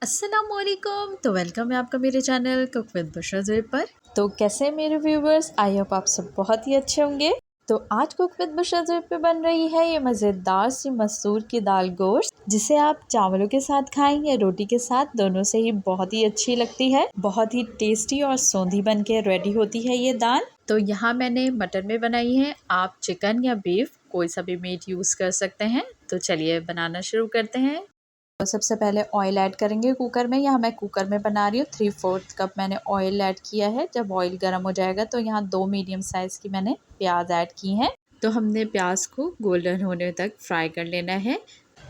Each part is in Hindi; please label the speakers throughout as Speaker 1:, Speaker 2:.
Speaker 1: अस्सलामुअलैकुम। तो वेलकम है आपका मेरे चैनल कुक विद बुशरा ज़ोई पर। तो कैसे हैं मेरे व्यूवर्स, आई होप आप सब बहुत ही अच्छे होंगे। तो आज कुक विद बुशरा ज़ोई पे बन रही है ये मज़ेदार सी मसूर की दाल गोश्त, जिसे आप चावलों के साथ खाएं या रोटी के साथ, दोनों से ही बहुत ही अच्छी लगती है। बहुत ही टेस्टी और सौंधी बन के रेडी होती है ये दाल। तो यहाँ मैंने मटन में बनाई है, आप चिकन या बीफ कोई सा भी मीट यूज़ कर सकते हैं। तो चलिए बनाना शुरू करते हैं। तो सबसे पहले ऑयल ऐड करेंगे कुकर में। यहाँ मैं कुकर में बना रही हूँ। 3/4 कप मैंने ऑयल ऐड किया है। जब ऑयल गर्म हो जाएगा तो यहाँ 2 मीडियम साइज़ की मैंने प्याज ऐड की हैं। तो हमने प्याज को गोल्डन होने तक फ्राई कर लेना है।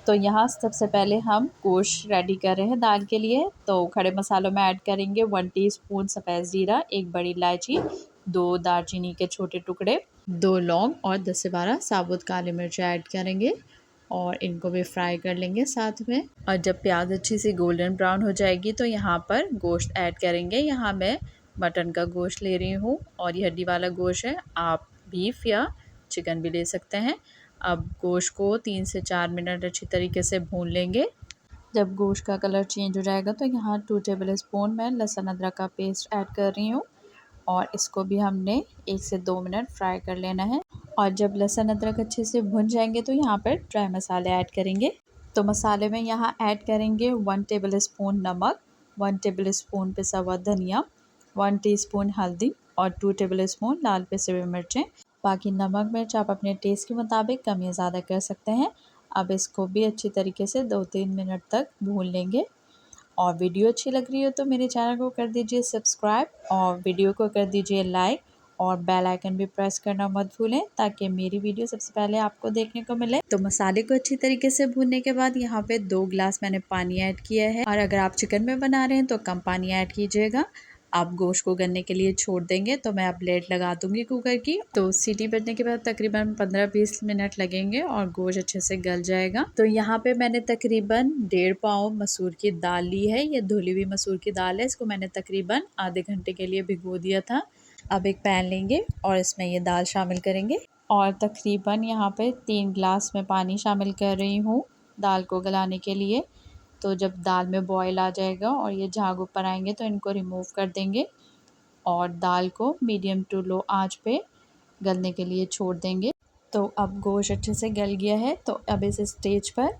Speaker 1: तो यहाँ सबसे पहले हम गोश्त रेडी कर रहे हैं दाल के लिए। तो खड़े मसालों में ऐड करेंगे 1 टीस्पून सफ़ेद ज़ीरा, 1 बड़ी इलायची, 2 दालचीनी के छोटे टुकड़े, 2 लौंग और 10 से 12 साबुत काली मिर्च ऐड करेंगे और इनको भी फ्राई कर लेंगे साथ में। और जब प्याज अच्छी सी गोल्डन ब्राउन हो जाएगी तो यहाँ पर गोश्त ऐड करेंगे। यहाँ मैं मटन का गोश्त ले रही हूँ और ये हड्डी वाला गोश्त है, आप बीफ या चिकन भी ले सकते हैं। अब गोश्त को 3 से 4 मिनट अच्छी तरीके से भून लेंगे। जब गोश्त का कलर चेंज हो जाएगा तो यहाँ 2 टेबल स्पून मैं लहसुन अदरक का पेस्ट ऐड कर रही हूँ और इसको भी हमने 1 से 2 मिनट फ्राई कर लेना है। और जब लहसुन अदरक अच्छे से भुन जाएंगे तो यहाँ पर ड्राई मसाले ऐड करेंगे। तो मसाले में यहाँ ऐड करेंगे 1 टेबल स्पून नमक, 1 टेबल स्पून पिसा हुआ धनिया, 1 टीस्पून हल्दी और 2 टेबल स्पून लाल पिसे हुए मिर्चें। बाकी नमक मिर्च आप अपने टेस्ट के मुताबिक कम या ज़्यादा कर सकते हैं। अब इसको भी अच्छी तरीके से 2-3 मिनट तक भून लेंगे। और वीडियो अच्छी लग रही हो तो मेरे चैनल को कर दीजिए सब्सक्राइब और वीडियो को कर दीजिए लाइक और बेल आइकन भी प्रेस करना मत भूलें ताकि मेरी वीडियो सबसे पहले आपको देखने को मिले। तो मसाले को अच्छी तरीके से भूनने के बाद यहाँ पे 2 गिलास मैंने पानी ऐड किया है और अगर आप चिकन में बना रहे हैं तो कम पानी ऐड कीजिएगा। आप गोश्त को गलने के लिए छोड़ देंगे। तो मैं अब प्लेट लगा दूंगी कुकर की। तो सीटी बजने के बाद तकरीबन 15-20 मिनट लगेंगे और गोश्त अच्छे से गल जाएगा। तो यहाँ पे मैंने तकरीबन 1.5 पाव मसूर की दाल ली है। ये धुली हुई मसूर की दाल है। इसको मैंने तकरीबन आधे घंटे के लिए भिगो दिया था। अब एक पैन लेंगे और इसमें ये दाल शामिल करेंगे और तकरीबन यहाँ पे 3 गिलास में पानी शामिल कर रही हूँ दाल को गलाने के लिए। तो जब दाल में बॉयल आ जाएगा और ये झाग ऊपर आएंगे तो इनको रिमूव कर देंगे और दाल को मीडियम टू लो आंच पे गलने के लिए छोड़ देंगे। तो अब गोश्त अच्छे से गल गया है। तो अब इस स्टेज पर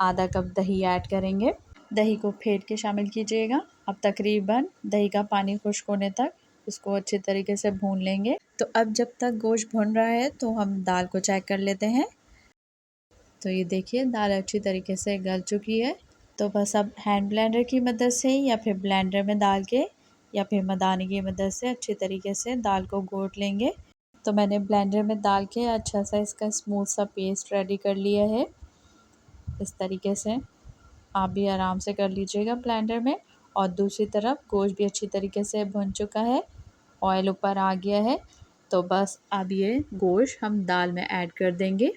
Speaker 1: आधा कप दही ऐड करेंगे। दही को फेंट के शामिल कीजिएगा। अब तकरीबन दही का पानी खुश्क होने तक इसको अच्छे तरीके से भून लेंगे। तो अब जब तक गोश्त भुन रहा है तो हम दाल को चेक कर लेते हैं। तो ये देखिए दाल अच्छी तरीके से गल चुकी है। तो बस अब हैंड ब्लेंडर की मदद से या फिर ब्लेंडर में डाल के या फिर मदानी की मदद से अच्छी तरीके से दाल को घोट लेंगे। तो मैंने ब्लेंडर में डाल के अच्छा सा इसका स्मूथ सा पेस्ट रेडी कर लिया है। इस तरीके से आप भी आराम से कर लीजिएगा ब्लेंडर में। और दूसरी तरफ गोश्त भी अच्छी तरीके से भुन चुका है, ऑयल ऊपर आ गया है। तो बस अब ये गोश्त हम दाल में ऐड कर देंगे।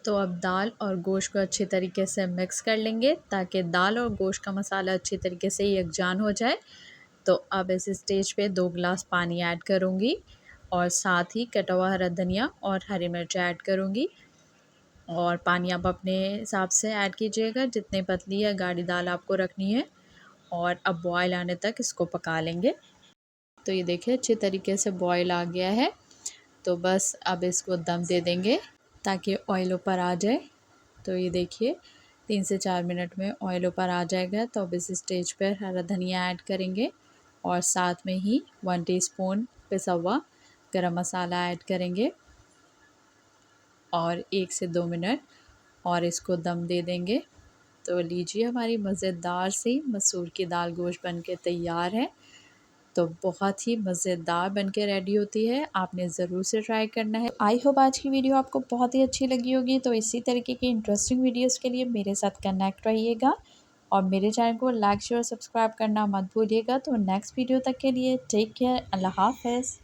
Speaker 1: तो अब दाल और गोश्त को अच्छी तरीके से मिक्स कर लेंगे ताकि दाल और गोश्त का मसाला अच्छी तरीके से यकजान हो जाए। तो अब इस स्टेज पे 2 गिलास पानी ऐड करूँगी और साथ ही कटा हुआ हरा धनिया और हरी मिर्च ऐड करूँगी। और पानी आप अपने हिसाब से ऐड कीजिएगा, जितनी पतली या गाढ़ी दाल आपको रखनी है। और अब बॉयल आने तक इसको पका लेंगे। तो ये देखिए अच्छी तरीके से बॉयल आ गया है। तो बस अब इसको दम दे देंगे ताकि ऑयल ऊपर आ जाए। तो ये देखिए 3 से 4 मिनट में ऑयल ऊपर आ जाएगा। तो अब इस स्टेज पर हरा धनिया ऐड करेंगे और साथ में ही 1 टीस्पून पिसा हुआ गरम मसाला ऐड करेंगे और 1 से 2 मिनट और इसको दम दे देंगे। तो लीजिए हमारी मज़ेदार सी मसूर की दाल गोश्त बन के तैयार है। तो बहुत ही मज़ेदार बनके रेडी होती है, आपने ज़रूर से ट्राई करना है। आई होप आज की वीडियो आपको बहुत ही अच्छी लगी होगी। तो इसी तरीके की इंटरेस्टिंग वीडियोस के लिए मेरे साथ कनेक्ट रहिएगा और मेरे चैनल को लाइक शेयर सब्सक्राइब करना मत भूलिएगा। तो नेक्स्ट वीडियो तक के लिए टेक केयर, अल्लाह हाफ़िज़।